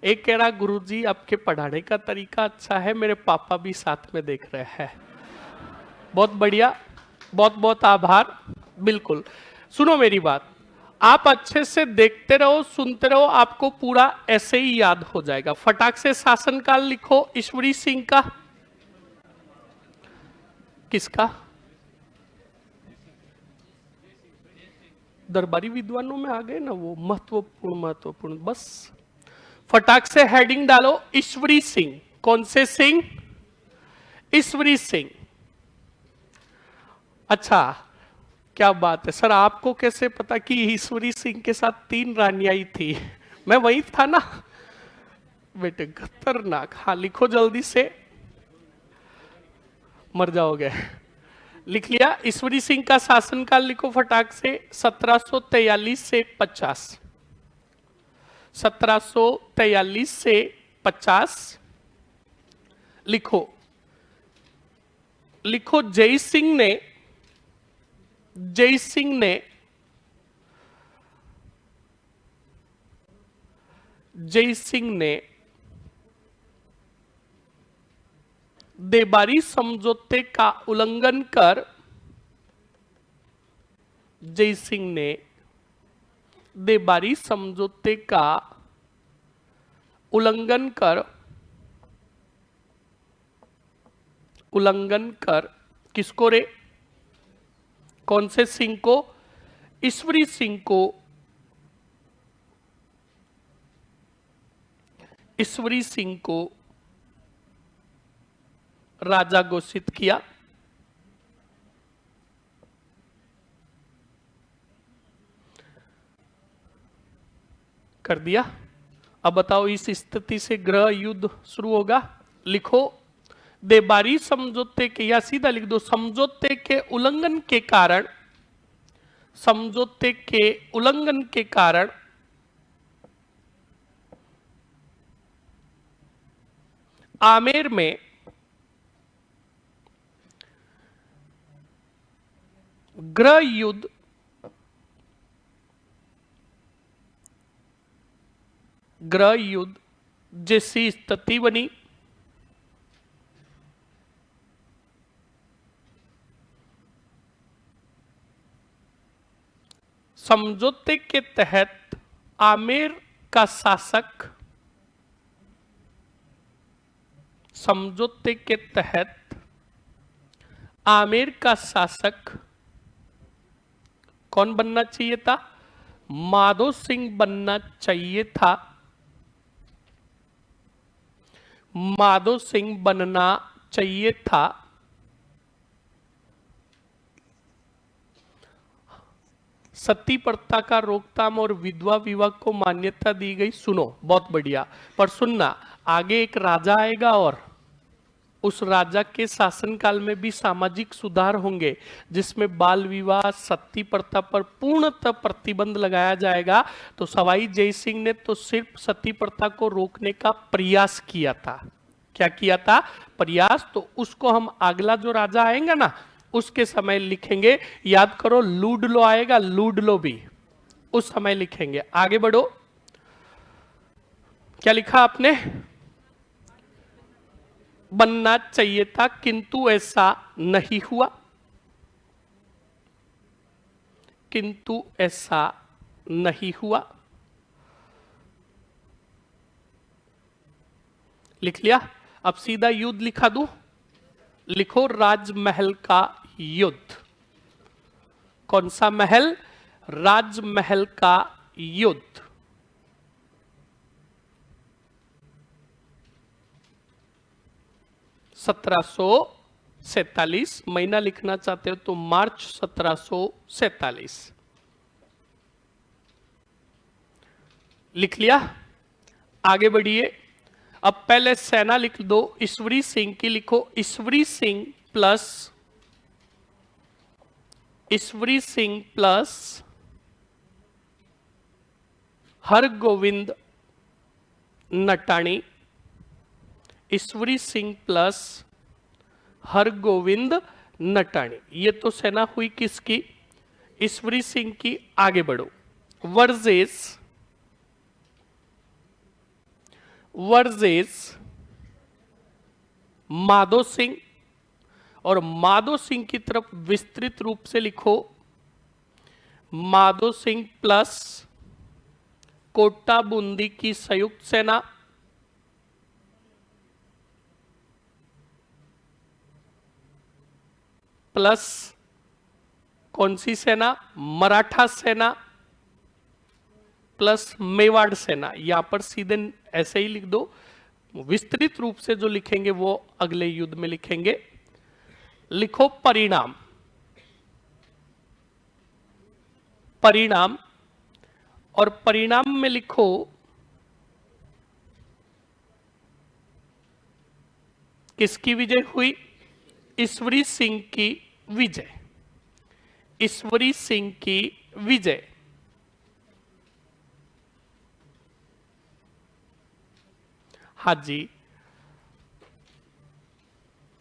एक कह रहा, गुरुजी आपके पढ़ाने का तरीका अच्छा है, मेरे पापा भी साथ में देख रहे हैं। बहुत बढ़िया, बहुत बहुत आभार। बिल्कुल, सुनो मेरी बात। आप अच्छे से देखते रहो, सुनते रहो, आपको पूरा ऐसे ही याद हो जाएगा। फटाक से शासनकाल लिखो ईश्वरी सिंह का। किसका? दरबारी विद्वानों में आ गए ना वो, महत्वपूर्ण महत्वपूर्ण। बस फटाक से हेडिंग डालो ईश्वरी सिंह। कौन से सिंह? ईश्वरी सिंह। अच्छा, क्या बात है सर, आपको कैसे पता कि ईश्वरी सिंह के साथ 3 रानियां थी? मैं वही था ना बेटे, खतरनाक। हाँ लिखो जल्दी से, मर जाओगे। लिख लिया? ईश्वरी सिंह का शासनकाल लिखो फटाक से, 1743 से 50। 1743 से 50 लिखो। लिखो जय सिंह ने देबारी समझौते का उल्लंघन कर, जय सिंह ने देबारी समझौते का उल्लंघन कर किसको रे? कौन से सिंह को? ईश्वरी सिंह को। ईश्वरी सिंह को राजा घोषित किया। कर दिया। अब बताओ इस स्थिति से गृह युद्ध शुरू होगा। लिखो देबारी समझौते के, या सीधा लिख दो समझौते के उल्लंघन के कारण, समझौते के उल्लंघन के कारण आमेर में गृह युद्ध जैसी स्थिति बनी। समझौते के तहत आमेर का शासक, समझौते के तहत आमेर का शासक कौन बनना चाहिए था? माधो सिंह बनना चाहिए था। माधो सिंह बनना चाहिए था। सती प्रथा का रोकथाम और विधवा विवाह को मान्यता दी गई। सुनो, बहुत बढ़िया, पर सुनना, आगे एक राजा आएगा और उस राजा के शासनकाल में भी सामाजिक सुधार होंगे, जिसमें बाल विवाह, सती प्रथा पर पूर्णतः प्रतिबंध लगाया जाएगा। तो सवाई जय सिंह ने तो सिर्फ सती प्रथा को रोकने का प्रयास किया था। क्या किया था? प्रयास। तो उसको हम अगला जो राजा आएगा ना उसके समय लिखेंगे। याद करो, लूडलो आएगा, लूडलो भी उस समय लिखेंगे। आगे बढ़ो। क्या लिखा आपने? बनना चाहिए था, किंतु ऐसा नहीं हुआ। किंतु ऐसा नहीं हुआ। लिख लिया? अब सीधा युद्ध लिखा दूं। लिखो राजमहल का युद्ध। कौन सा महल? राजमहल का युद्ध। (1747) महीना लिखना चाहते हो तो मार्च 1747 लिख लिया? आगे बढ़िए। अब पहले सेना लिख दो ईश्वरी सिंह की। लिखो ईश्वरी सिंह प्लस हरगोविंद नटाणी। ईश्वरी सिंह प्लस हरगोविंद नटाणी। ये तो सेना हुई किसकी? ईश्वरी सिंह की। आगे बढ़ो। वर्जेस माधो सिंह, और माधो सिंह की तरफ विस्तृत रूप से लिखो माधो सिंह प्लस कोटा बूंदी की संयुक्त सेना, प्लस कौन सी सेना, मराठा सेना प्लस मेवाड़ सेना। यहां पर सीधे ऐसे ही लिख दो, विस्तृत रूप से जो लिखेंगे वो अगले युद्ध में लिखेंगे। लिखो परिणाम, परिणाम, और परिणाम में लिखो किसकी विजय हुई, ईश्वरी सिंह की विजय, ईश्वरी सिंह की विजय। हाँ जी,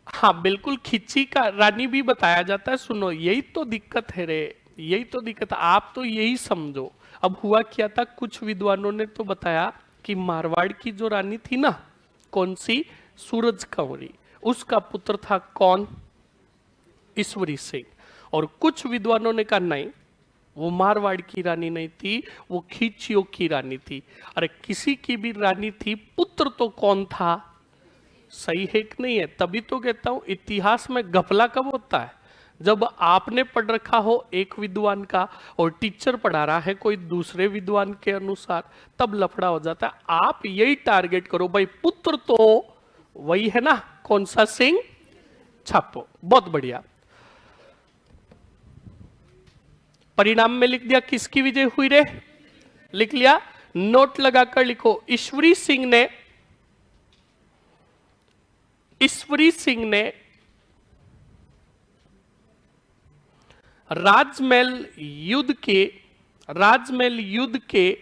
हाँ बिल्कुल, खिची का रानी भी बताया जाता है। सुनो, यही तो दिक्कत है रे, यही तो दिक्कत, आप तो यही समझो। अब हुआ क्या था, कुछ विद्वानों ने तो बताया कि मारवाड़ की जो रानी थी ना, कौन सी, सूरज कंवरी, उसका पुत्र था कौन, ईश्वरी सिंह। और कुछ विद्वानों ने कहा नहीं, वो मारवाड़ की रानी नहीं थी, वो खिचियों की रानी थी। अरे किसी की भी रानी थी, पुत्र तो कौन था, सही है कि नहीं है। तभी तो कहता हूं इतिहास में घपला कब होता है, जब आपने पढ़ रखा हो एक विद्वान का और टीचर पढ़ा रहा है कोई दूसरे विद्वान के अनुसार, तब लफड़ा हो जाता है। आप यही टारगेट करो भाई, पुत्र तो वही है ना, कौन सा सिंह, छापो, बहुत बढ़िया। परिणाम में लिख दिया किसकी विजय हुई रे, लिख लिया, नोट लगाकर लिखो, ईश्वरी सिंह ने, ईश्वरी सिंह ने राजमहल युद्ध के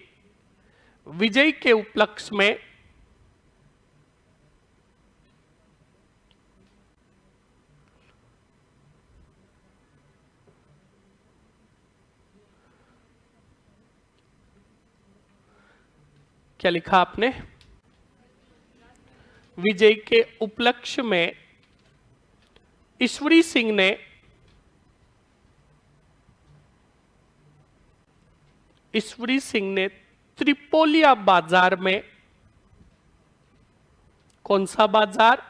विजय के उपलक्ष्य में क्या लिखा आपने, विजय के उपलक्ष्य में ईश्वरी सिंह ने त्रिपोलिया बाजार में, कौन सा बाजार,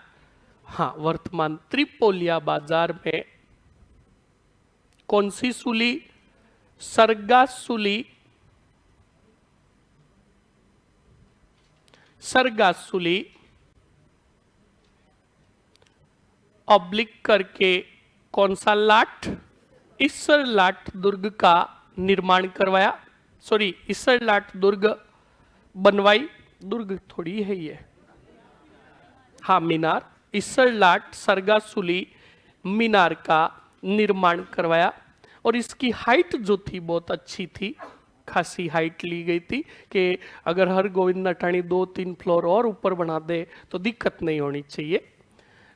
हाँ वर्तमान त्रिपोलिया बाजार में, कौन सी सूली, सरगासुली, सरगासुली ऑब्लिक करके कौन सा लाट, इसर लाट दुर्ग का निर्माण करवाया, सॉरी इसर लाट दुर्ग बनवाई, दुर्ग थोड़ी है ये, हाँ मीनार, इसर लाट सरगासुली मीनार का निर्माण करवाया। और इसकी हाइट जो थी बहुत अच्छी थी, खासी हाइट ली गई थी कि अगर हर गोविंद नठानी 2-3 फ्लोर और ऊपर बना दे तो दिक्कत नहीं होनी चाहिए।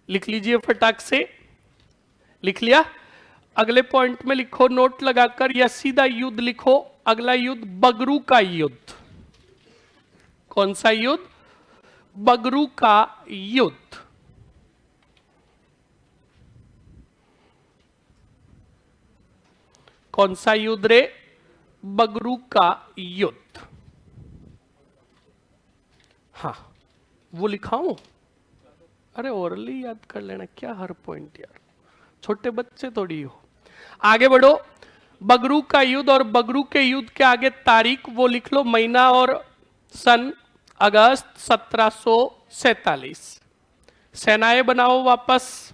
लिख लीजिए फटाक से, लिख लिया। अगले पॉइंट में लिखो नोट लगाकर, या सीधा युद्ध लिखो, अगला युद्ध बगरू का युद्ध। कौन सा युद्ध, बगरू का युद्ध। कौन सा युद्ध रे, बगरू का युद्ध। हाँ वो लिखाऊं, अरे ओरली याद कर लेना, क्या हर पॉइंट यार, छोटे बच्चे थोड़ी हो। आगे बढ़ो, बगरू का युद्ध, और बगरू के युद्ध के आगे तारीख वो लिख लो, महीना और सन अगस्त 1747। सेनाएं बनाओ वापस,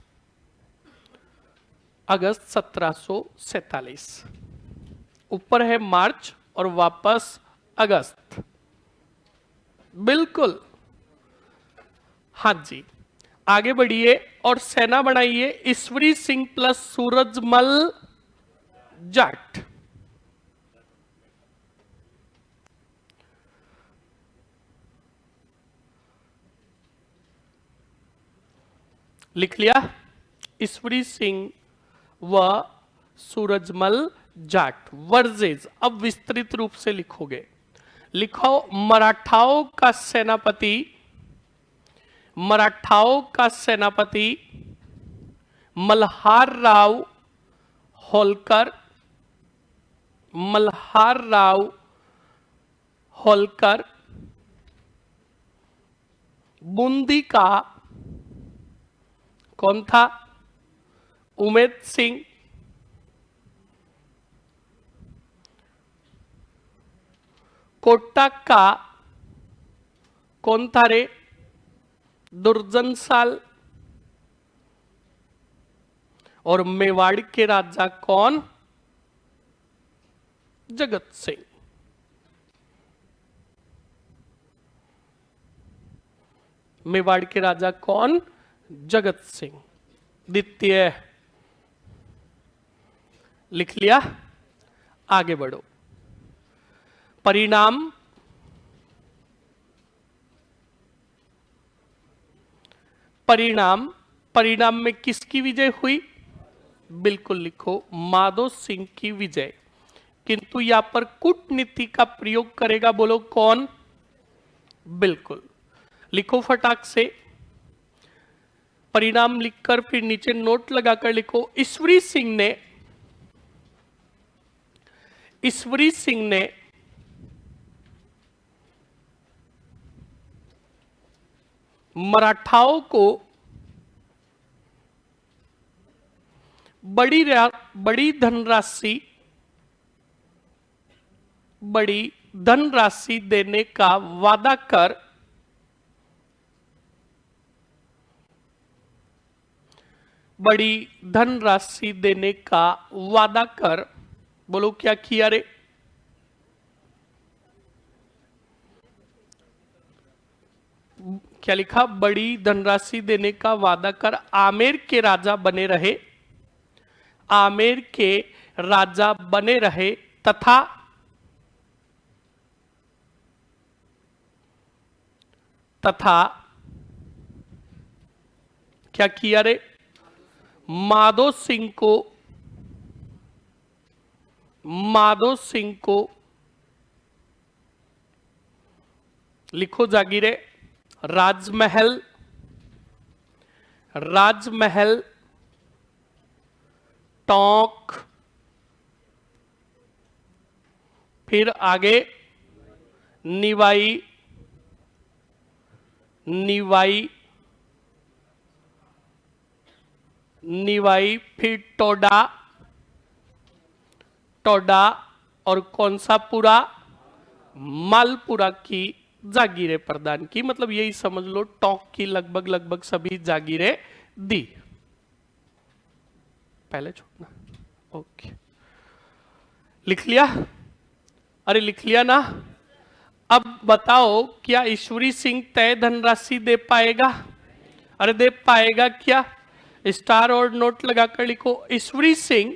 अगस्त 1747, ऊपर है मार्च और वापस अगस्त, बिल्कुल हाँ जी। आगे बढ़िए और सेना बनाइए, ईश्वरी सिंह प्लस सूरजमल जाट। लिख लिया, ईश्वरी सिंह व सूरजमल जाट वर्सेस, अब विस्तृत रूप से लिखोगे, लिखो मराठाओं का सेनापति, मराठाओं का सेनापति मल्हार राव होलकर, मल्हार राव होलकर, बूंदी का कौन था? उमेद सिंह, कोटा का कौन था रे? दुर्जन साल। और मेवाड़ के राजा कौन? जगत सिंह। मेवाड़ के राजा कौन? जगत सिंह। द्वितीय लिख लिया, आगे बढ़ो। परिणाम, परिणाम, परिणाम में किसकी विजय हुई? बिल्कुल लिखो, माधो सिंह की विजय। किंतु यहां पर कूटनीति का प्रयोग करेगा, बोलो कौन? बिल्कुल लिखो फटाक से। परिणाम लिखकर फिर नीचे नोट लगाकर लिखो, ईश्वरी सिंह ने मराठाओं को बड़ी धनराशि देने का वादा कर बोलो क्या किया रे? क्या लिखा? बड़ी धनराशि देने का वादा कर आमेर के राजा बने रहे तथा क्या किया रे? माधो सिंह को लिखो जागीरे, राजमहल टोंक, फिर आगे निवाई, फिर टोडा और कौन सा पूरा? मालपुरा की जागीरें प्रदान की। मतलब यही समझ लो, टोंक की लगभग सभी जागीरें दी। पहले छोड़ना, ओके। लिख लिया? अरे लिख लिया ना? अब बताओ, क्या ईश्वरी सिंह तय धनराशि दे पाएगा? अरे दे पाएगा क्या? स्टार और नोट लगाकर लिखो, ईश्वरी सिंह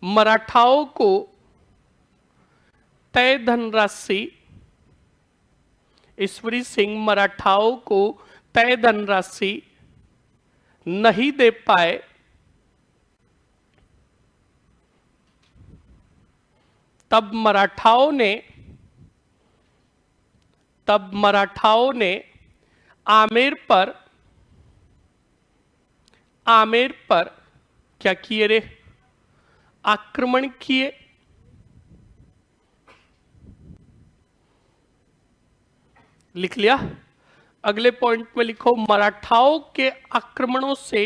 मराठाओं को तय धनराशि नहीं दे पाए, तब मराठाओं ने आमेर पर क्या किए रे? आक्रमण किए। लिख लिया? अगले पॉइंट में लिखो, मराठाओं के आक्रमणों से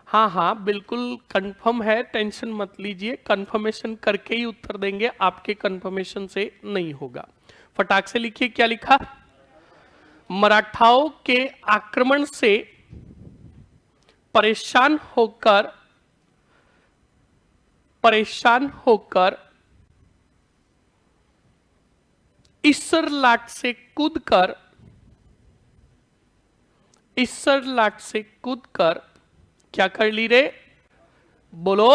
हाँ बिल्कुल कंफर्म है, टेंशन मत लीजिए, कंफर्मेशन करके ही उत्तर देंगे, आपके कंफर्मेशन से नहीं होगा। फटाक से लिखिए, क्या लिखा? मराठाओं के आक्रमण से परेशान होकर ईसर लाट से कूदकर क्या कर ली रे? बोलो,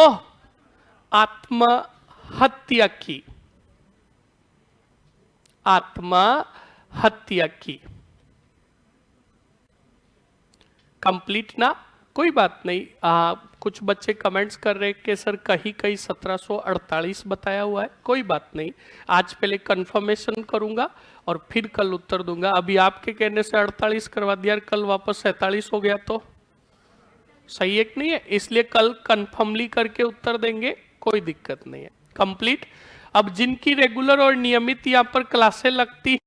आत्महत्या की। कंप्लीट ना? कोई बात नहीं, कुछ बच्चे कमेंट्स कर रहे हैं कि सर कहीं कहीं 1748 बताया हुआ है। कोई बात नहीं, आज पहले कंफर्मेशन करूंगा और फिर कल उत्तर दूंगा। अभी आपके कहने से 48 करवा दिया, कल वापस 47 हो गया तो सही है कि नहीं है? इसलिए कल कंफर्मली करके उत्तर देंगे, कोई दिक्कत नहीं है। कंप्लीट। अब जिनकी रेगुलर और नियमित यहाँ पर क्लासें लगती